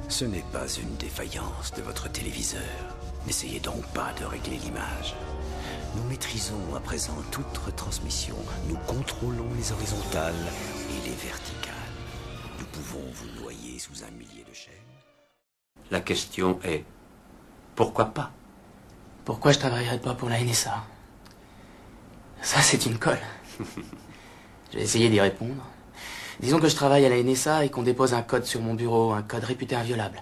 Ce n'est pas une défaillance de votre téléviseur. N'essayez donc pas de régler l'image. Nous maîtrisons à présent toute retransmission. Nous contrôlons les horizontales et les verticales. Nous pouvons vous noyer sous un millier de chaînes. La question est, pourquoi pas? Pourquoi je travaillerais pas pour la NSA? Ça, c'est une colle. J'ai essayé d'y répondre. Disons que je travaille à la NSA et qu'on dépose un code sur mon bureau, un code réputé inviolable.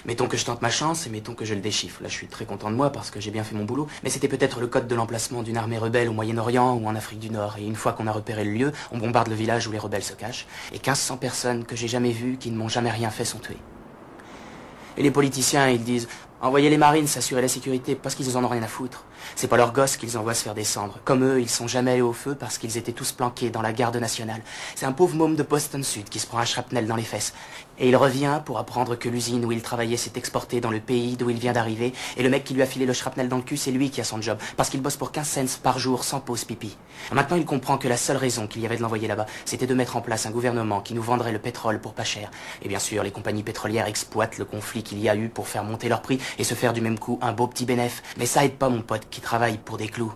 Mettons que je tente ma chance et mettons que je le déchiffre. Là, je suis très content de moi parce que j'ai bien fait mon boulot. Mais c'était peut-être le code de l'emplacement d'une armée rebelle au Moyen-Orient ou en Afrique du Nord. Et une fois qu'on a repéré le lieu, on bombarde le village où les rebelles se cachent. Et 1500 personnes que j'ai jamais vues, qui ne m'ont jamais rien fait, sont tuées. Et les politiciens, ils disent... Envoyer les marines s'assurer la sécurité parce qu'ils en ont rien à foutre. C'est pas leurs gosses qu'ils envoient se faire descendre. Comme eux, ils sont jamais allés au feu parce qu'ils étaient tous planqués dans la garde nationale. C'est un pauvre môme de Boston Sud qui se prend un shrapnel dans les fesses. Et il revient pour apprendre que l'usine où il travaillait s'est exportée dans le pays d'où il vient d'arriver. Et le mec qui lui a filé le shrapnel dans le cul, c'est lui qui a son job. Parce qu'il bosse pour 15 cents par jour sans pause pipi. Maintenant, il comprend que la seule raison qu'il y avait de l'envoyer là-bas, c'était de mettre en place un gouvernement qui nous vendrait le pétrole pour pas cher. Et bien sûr, les compagnies pétrolières exploitent le conflit qu'il y a eu pour faire monter leur prix et se faire du même coup un beau petit bénéf. Mais ça aide pas mon pote qui travaille pour des clous.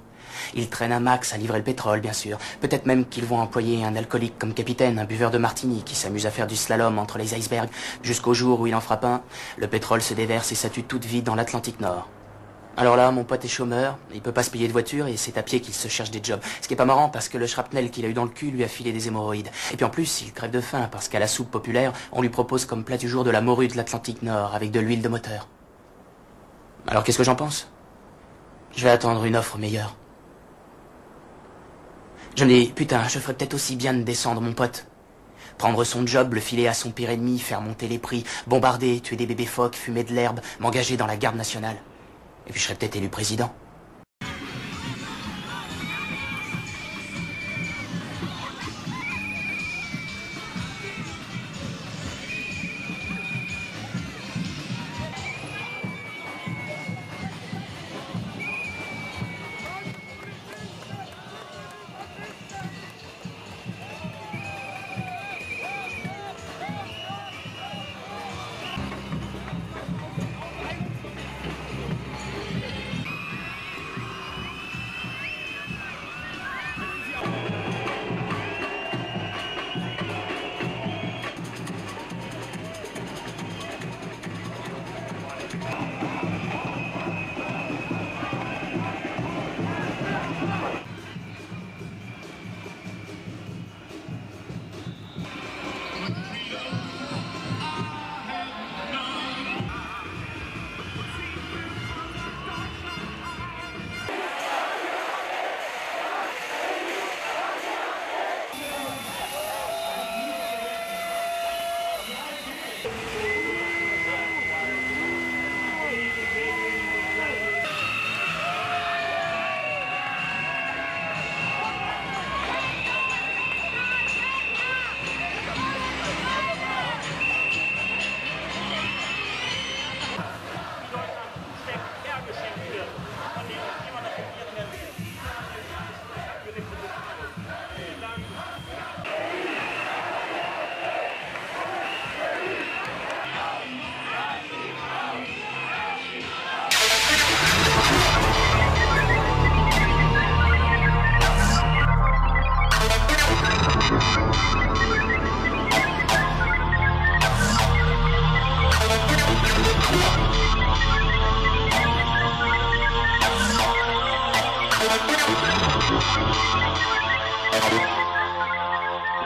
Ils traînent un max à livrer le pétrole, bien sûr. Peut-être même qu'ils vont employer un alcoolique comme capitaine, un buveur de martini qui s'amuse à faire du slalom entre les icebergs, jusqu'au jour où il en frappe un, le pétrole se déverse et ça tue toute vie dans l'Atlantique Nord. Alors là, mon pote est chômeur, il peut pas se payer de voiture et c'est à pied qu'il se cherche des jobs. Ce qui est pas marrant parce que le shrapnel qu'il a eu dans le cul lui a filé des hémorroïdes. Et puis en plus, il crève de faim parce qu'à la soupe populaire, on lui propose comme plat du jour de la morue de l'Atlantique Nord avec de l'huile de moteur. Alors qu'est-ce que j'en pense? Je vais attendre une offre meilleure. Je me dis, putain, je ferais peut-être aussi bien de descendre mon pote. Prendre son job, le filer à son pire ennemi, faire monter les prix, bombarder, tuer des bébés phoques, fumer de l'herbe, m'engager dans la garde nationale. Et puis je serais peut-être élu président.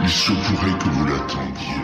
Il se pourrait que vous l'attendiez.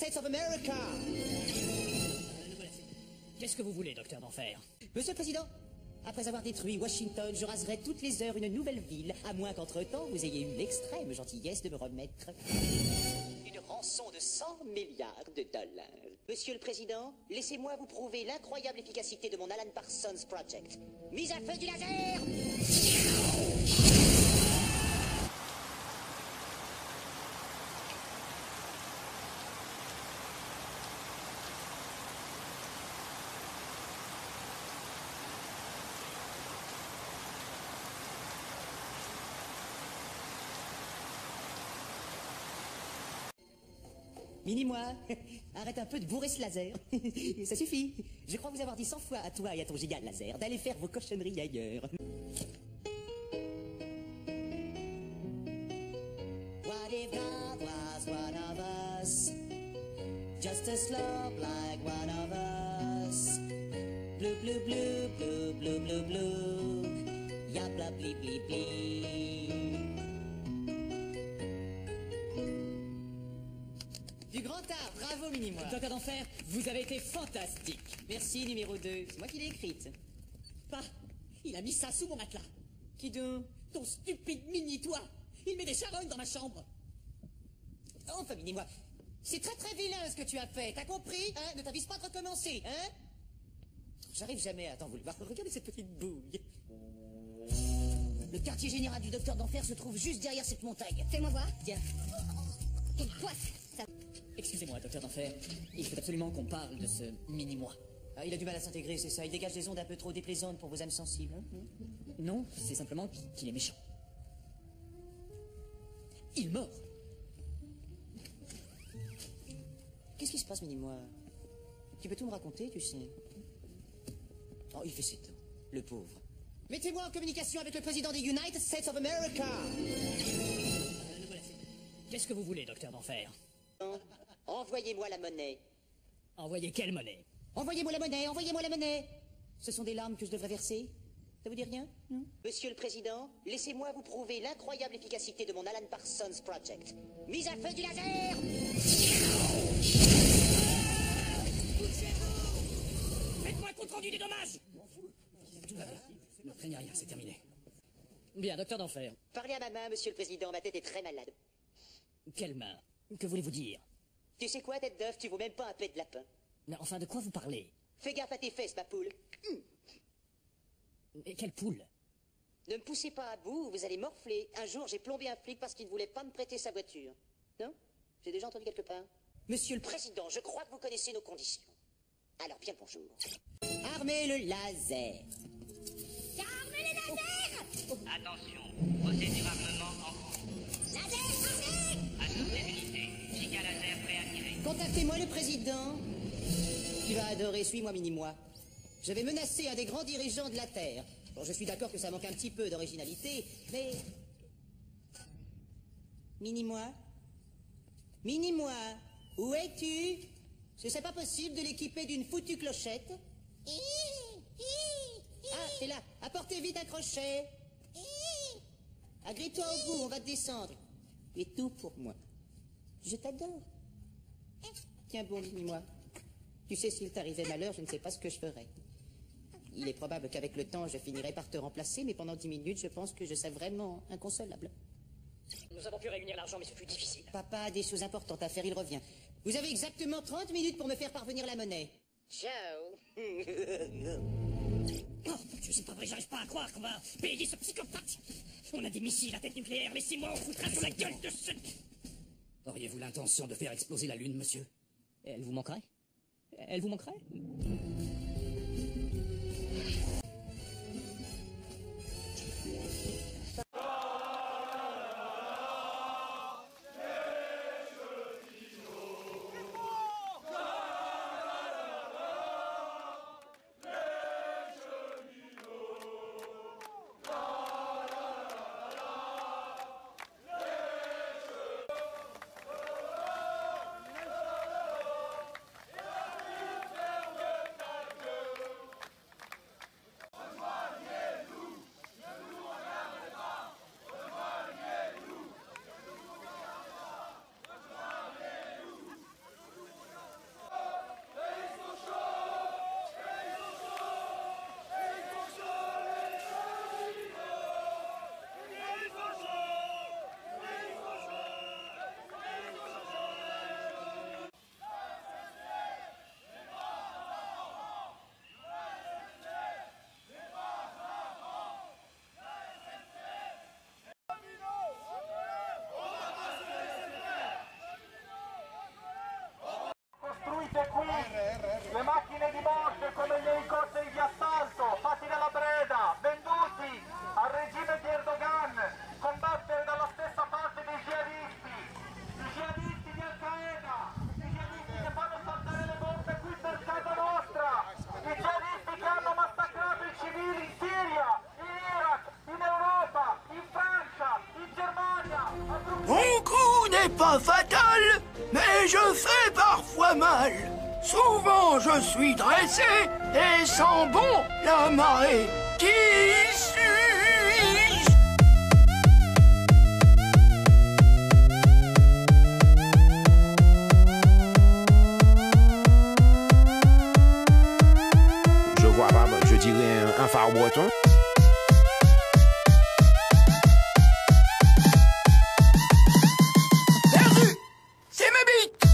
States of America. Qu'est-ce que vous voulez, docteur d'enfer? Monsieur le Président, après avoir détruit Washington, je raserai toutes les heures une nouvelle ville, à moins qu'entre-temps vous ayez eu l'extrême gentillesse de me remettre une rançon de 100 milliards de dollars. Monsieur le Président, laissez-moi vous prouver l'incroyable efficacité de mon Alan Parsons Project. Mise à feu du laser! Mini-moi, arrête un peu de bourrer ce laser. Ça suffit. Je crois vous avoir dit 100 fois à toi et à ton giga de laser d'aller faire vos cochonneries ailleurs. What if God was one of us? Just a slope like one of us. Blue, blue, blue, blue, blue, blue, blue. Ya bla bli bli bli. Du grand art, bravo Mini-moi. Docteur d'enfer, vous avez été fantastique. Merci numéro 2, c'est moi qui l'ai écrite. Pas. Il a mis ça sous mon matelas. Qui donc? Ton stupide mini-toi. Il met des charognes dans ma chambre. Enfin Mini-moi, c'est très très vilain ce que tu as fait, t'as compris? Hein? Ne t'avise pas de recommencer, hein? J'arrive jamais à t'en vouloir. Regardez cette petite bouille. Le quartier général du docteur d'enfer se trouve juste derrière cette montagne. Fais-moi voir. Tiens. Quelle poisse ça. Excusez-moi, docteur d'enfer. Il faut absolument qu'on parle de ce mini-moi. Ah, il a du mal à s'intégrer, c'est ça. Il dégage des ondes un peu trop déplaisantes pour vos âmes sensibles. Hein? Non, c'est simplement qu'il est méchant. Il mord. Qu'est-ce qui se passe, Mini-moi? Tu peux tout me raconter, tu sais. Oh, il fait ses temps, le pauvre. Mettez-moi en communication avec le président des United States of America. Qu'est-ce que vous voulez, docteur d'enfer? Envoyez-moi la monnaie. Envoyez quelle monnaie? Envoyez-moi la monnaie, envoyez-moi la monnaie. Ce sont des larmes que je devrais verser. Ça vous dit rien? Monsieur le Président, laissez-moi vous prouver l'incroyable efficacité de mon Alan Parsons Project. Mise à feu du laser! Faites-moi un compte rendu des dommages! Ne craignez rien, c'est terminé. Bien, docteur d'enfer. Parlez à ma main, Monsieur le Président, ma tête est très malade. Quelle main? Que voulez-vous dire? Tu sais quoi, tête d'œuf, tu vaux même pas un pet de lapin. Mais enfin, de quoi vous parlez? Fais gaffe à tes fesses, ma poule. Et quelle poule? Ne me poussez pas à bout, vous allez morfler. Un jour, j'ai plombé un flic parce qu'il ne voulait pas me prêter sa voiture. Non? J'ai déjà entendu quelque part. Monsieur le Président, je crois que vous connaissez nos conditions. Alors, bien le bonjour. Armez le laser. Armez les lasers. Attention, procédure armement en cours. Laser armé. À toutes les unités, giga laser prêt à tirer. Contactez-moi le Président. Tu vas adorer, suis-moi, Mini-moi. Je vais menacer un des grands dirigeants de la Terre. Bon, je suis d'accord que ça manque un petit peu d'originalité, mais... Mini-moi? Mini-moi, où es-tu? Ce serait pas possible de l'équiper d'une foutue clochette? Ah, t'es là. Apportez vite un crochet. Agrippe-toi au bout, on va te descendre. Tu es tout pour moi. Je t'adore. Tiens bon, Mini-moi. Tu sais, s'il t'arrivait malheur, je ne sais pas ce que je ferais. Il est probable qu'avec le temps, je finirai par te remplacer, mais pendant 10 minutes, je pense que je serai vraiment inconsolable. Nous avons pu réunir l'argent, mais ce fut difficile. Papa a des choses importantes à faire, il revient. Vous avez exactement 30 minutes pour me faire parvenir la monnaie. Ciao. Oh, mon Dieu, c'est pas vrai, j'arrive pas à croire qu'on va payer ce psychopathe. On a des missiles à tête nucléaire, laissez-moi, on foutra sur la gueule de ce... Auriez-vous l'intention de faire exploser la Lune, monsieur? Elle vous manquerait? Elle vous manquerait? n'est pas fatal, mais je fais parfois mal. Souvent je suis dressé et sens bon la marée. Qui suis-je? Je vois pas, je dirais un phare breton. Perdu! C'est ma bite!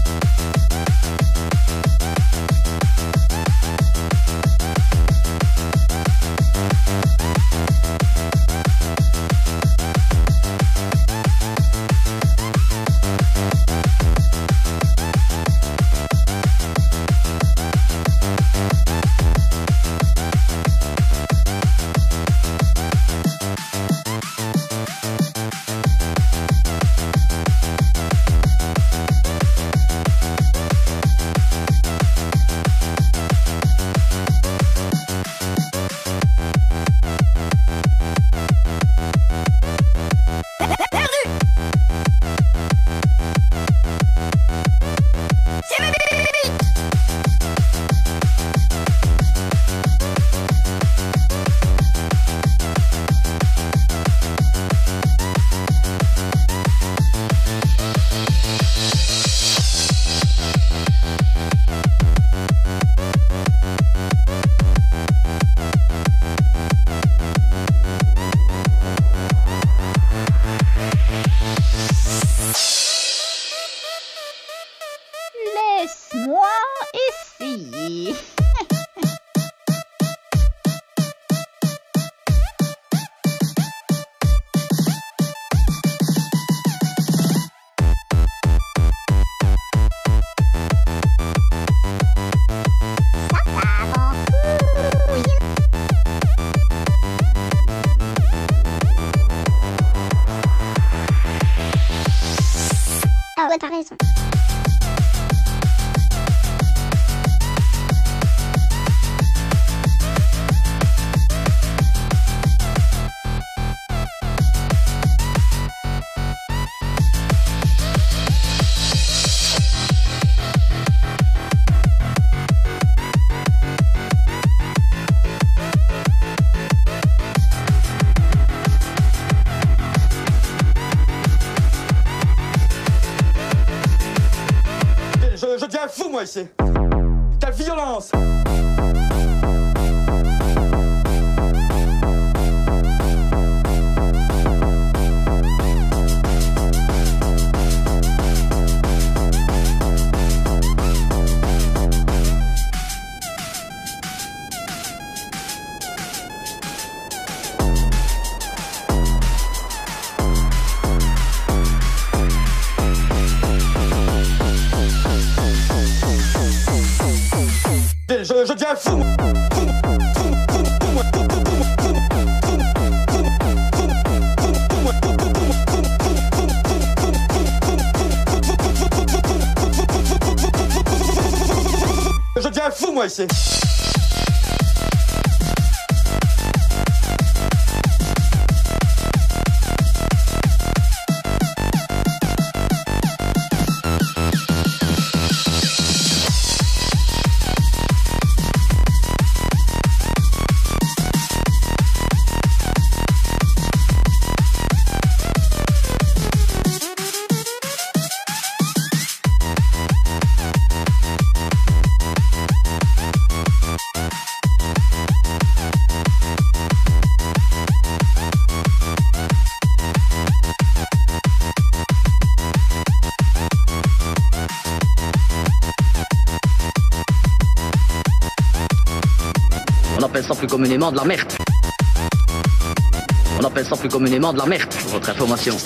Laisse-moi essayer. Ah ouais, t'as raison. Je deviens fou, moi, ici. Quelle violence! Je deviens fou. Je deviens fou, moi, ici. On appelle ça plus communément de la merde. On appelle ça plus communément de la merde, pour votre information.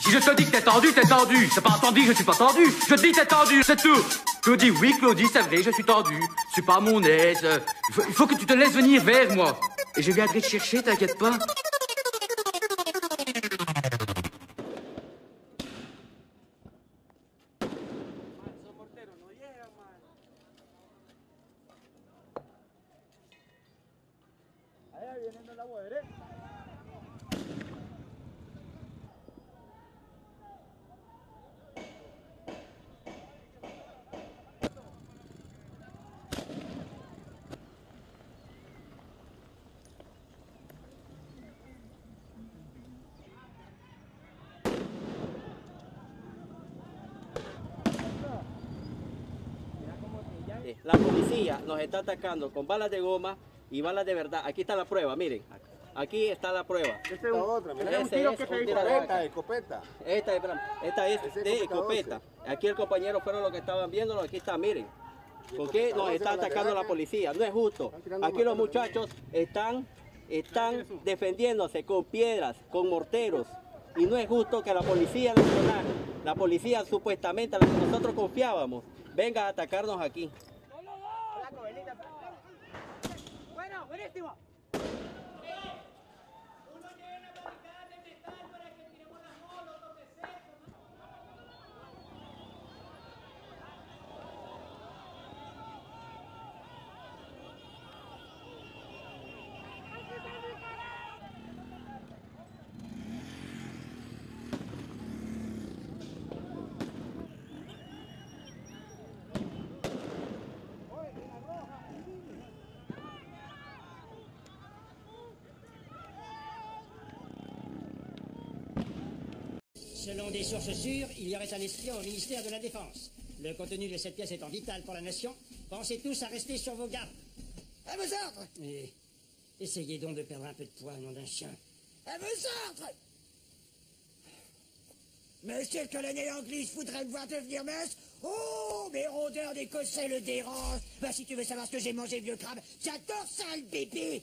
Si je te dis que t'es tendu, t'es tendu. C'est pas tendu, je suis pas tendu. Je te dis t'es tendu, c'est tout. Claudie, oui, Claudie, c'est vrai, je suis tendu. Je suis pas à mon aise. Il faut que tu te laisses venir vers moi. Et je viendrai te chercher, t'inquiète pas. La policía nos está atacando con balas de goma y balas de verdad. Aquí está la prueba, miren. Aquí está la prueba. Esta es otra, mira. Ese Un tiro es que un te tiro de dispara. vaca. Escopeta. Esta es Ese de es escopeta. Aquí el compañero fueron los que estaban viéndolo. Aquí está, miren. ¿Por qué nos está atacando la policía? No es justo. Aquí los muchachos están defendiéndose con piedras, con morteros. Y no es justo que la policía nacional, la policía supuestamente a la que nosotros confiábamos, venga a atacarnos aquí. Bueno, buenísimo. Selon des sources sûres, il y aurait un espion au ministère de la Défense. Le contenu de cette pièce étant vital pour la nation, pensez tous à rester sur vos gardes. À vos ordres! Et essayez donc de perdre un peu de poids, nom d'un chien. À vos ordres! Monsieur le colonel Anglise voudrait me voir devenir mince? Oh, mes rondeurs d'Écossais le dérangent. Bah, si tu veux savoir ce que j'ai mangé, vieux crabe, j'adore ça, le bébé.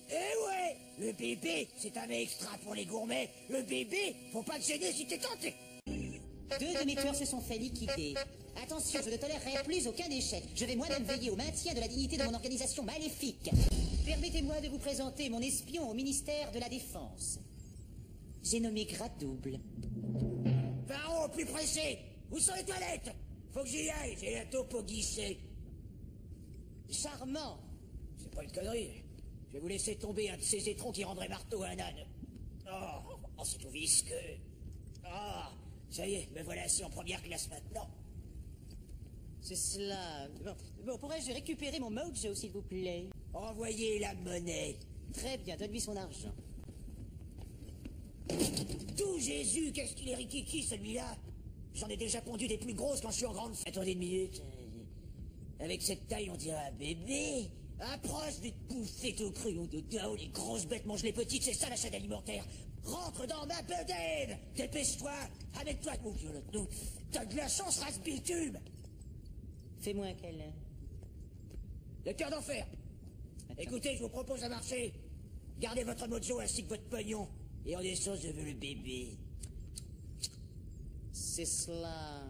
Eh ouais, le bébé, c'est un extra pour les gourmets. Le bébé, faut pas le gêner si t'es tenté. 2 de mes tueurs se sont fait liquider. Attention, je ne tolérerai plus aucun échec. Je vais moi-même veiller au maintien de la dignité de mon organisation maléfique. Permettez-moi de vous présenter mon espion au ministère de la Défense. J'ai nommé grade double. Varro, plus pressé. Où sont les toilettes? Faut que j'y aille, j'ai la taupe au guichet. Charmant. C'est pas une connerie. Je vais vous laisser tomber un de ces étrons qui rendrait marteau à un âne. Oh, c'est tout visqueux. Ah, ça y est, me voilà assis en première classe maintenant. C'est cela. Bon, pourrais-je récupérer mon mojo, s'il vous plaît? Envoyez la monnaie. Très bien, donne-lui son argent. Tout Jésus, qu'est-ce qu'il est rikiki, celui-là? J'en ai déjà pondu des plus grosses quand je suis en grande... Attendez une minute. Avec cette taille, on dirait un bébé. Approche de te bouffer tout cru, de Dao, les grosses bêtes mangent les petites, c'est ça la chaîne alimentaire. Rentre dans ma bedaine. Dépêche-toi. Amène-toi, mon vieux Lotno. T'as de la chance, race bitume. Fais-moi un câlin. Le cœur d'enfer. Écoutez, je vous propose un marché. Gardez votre mojo ainsi que votre pognon. Et en échange, je veux le bébé. C'est cela.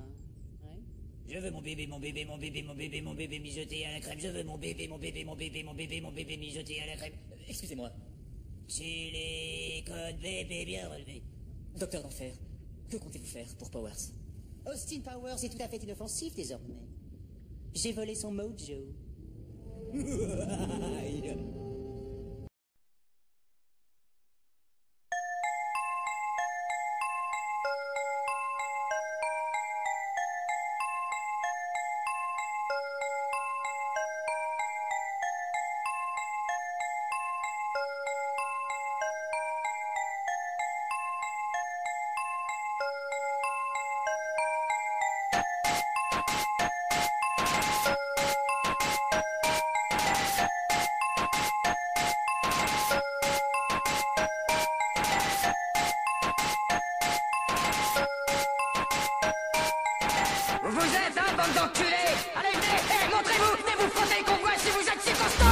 Ouais. Je veux mon bébé, mon bébé, mon bébé, mon bébé, mon bébé mijoté à la crème. Je veux mon bébé, mon bébé, mon bébé, mon bébé, mon bébé mijoté à la crème. Excusez-moi. Silicone bébé bien relevé. Docteur d'enfer, que comptez-vous faire pour Powers? Austin Powers est tout à fait inoffensif désormais. J'ai volé son mojo. Vous êtes un bande d'enculés! Allez, venez, montrez-vous! Venez vous frotter qu'on voit si vous êtes si costaud!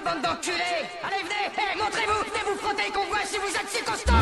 ça, bande d'enculés! Allez, venez! Hé, montrez-vous! Venez vous frotter qu'on voit si vous êtes si costaud!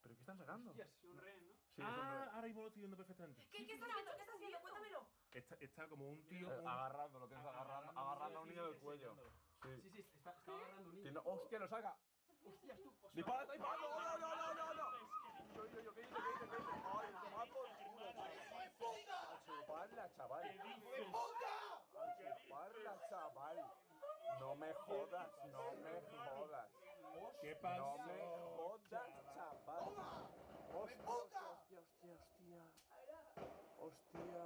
¿Pero qué están sacando? Hostias, un rehén, ¿no? Sí, ahora mismo lo estoy viendo perfectamente. ¿Qué estás viendo? ¿Qué estás viendo? Cuéntamelo. Está como un tío... Agarrando, lo tienes agarrando a un niño del cuello. Sí. Sí, está agarrando a un niño. ¡Hostia, lo saca! ¡Hostias, tú! ¡Dispara, está disparando! ¡No! ¿Qué dice? ¡Ay, toma por culo! ¡A chuparla, chaval! ¡A chuparla, chaval! No me jodas, no me jodas. ¿Qué pasa? No me jodas, chaval. Hostia,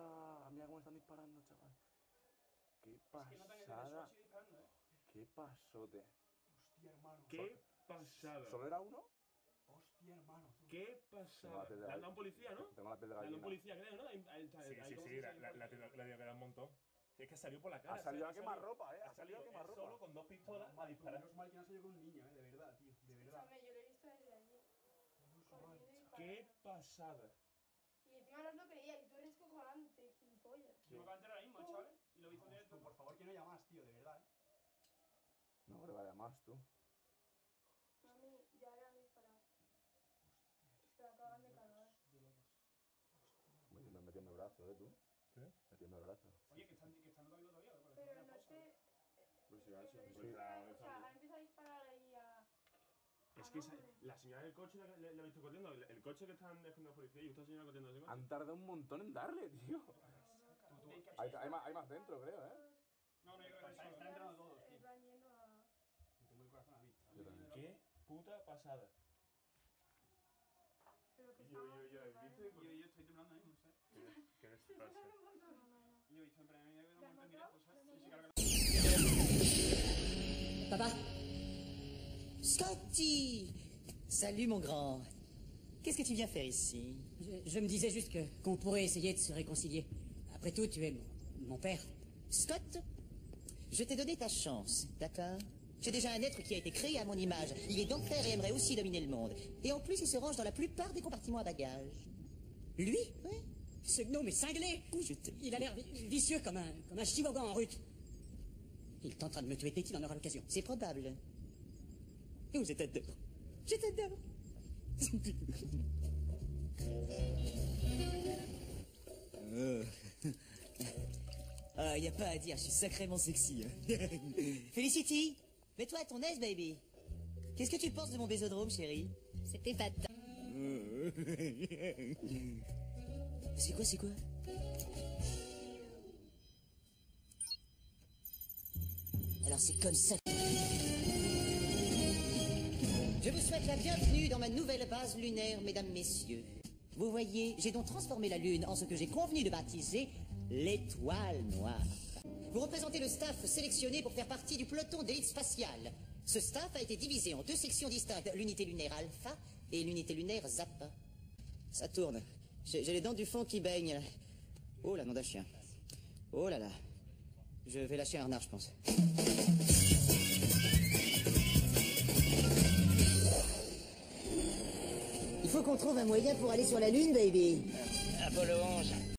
mira cómo están disparando, chaval. Qué pasada. Qué pasote. Hostia, hermano. Qué pasada. ¿Solo era uno? Hostia, hermano. Qué pasada. Le han dado un policía, ¿no? Tengo la piel de gallina. Le han dado un policía, creo, ¿no? Sí, la dio que da un montón. Sí, es que salió por la cara. Ha salido a quemar ropa, Ha salido a quemar ropa. Solo con 2 pistolas a disparar. Menos mal que no ha salido con un niño, de verdad, tío. De verdad. Escúchame, yo lo he visto desde allí. Qué pasada. Y encima no os lo creía, que tú eres cojonante, gilipollas. Yo me acabo de enterar ahora mismo, chaval. Y lo he visto en directo. Por favor, que no haya más, tío, de verdad, No creo que haya más, tú. Mami, ya le han disparado. Es que la acaban de cargar. Me metiendo el brazo, tú. ¿Qué? Metiendo el brazo. Oye, que están no vivo todavía. Pero no sé... Pues sí, o sea, ha empezado a disparar ahí a... Es que la señora del coche le ha visto corriendo. El coche que están dejando la policía y esta señora corriendo ese coche. Han tardado un montón en darle, tío. Hay más dentro, creo, ¿eh? No, yo creo que están entrando todos, tío. Están yendo a... Tengo el corazón a vista. Qué puta pasada. Pero que Yo estoy temblando ahí, no sé. ¿Qué les pasa? Yo he visto en primera vez un montón directo, ¿sabes? Papa Scotty Salut mon grand. Qu'est-ce que tu viens faire ici? Je me disais juste qu'on pourrait essayer de se réconcilier. Après tout, tu es mon père. Scott, je t'ai donné ta chance, d'accord? J'ai déjà un être qui a été créé à mon image. Il est donc frère et aimerait aussi dominer le monde. Et en plus, il se range dans la plupart des compartiments à bagages. Lui? Oui. Ce gnome est cinglé. Il a l'air vicieux comme un chihuahua en rut. Il tentera de me tuer dès qu'il en aura l'occasion. C'est probable. Et vous êtes dedans. J'étais dedans. Ah, y a pas à dire, je suis sacrément sexy. Felicity, mets-toi à ton aise, baby. Qu'est-ce que tu penses de mon bésodrome, chérie? C'était patent. C'est quoi? Alors c'est comme ça. Je vous souhaite la bienvenue dans ma nouvelle base lunaire, mesdames, messieurs. Vous voyez, j'ai donc transformé la Lune en ce que j'ai convenu de baptiser l'étoile noire. Vous représentez le staff sélectionné pour faire partie du peloton d'élite spatiale. Ce staff a été divisé en deux sections distinctes, l'unité lunaire Alpha et l'unité lunaire Zappa. Ça tourne. J'ai les dents du fond qui baignent. Oh là, nom d'un chien. Oh là là. Je vais lâcher un renard, je pense. Il faut qu'on trouve un moyen pour aller sur la Lune, baby. Apollo 11.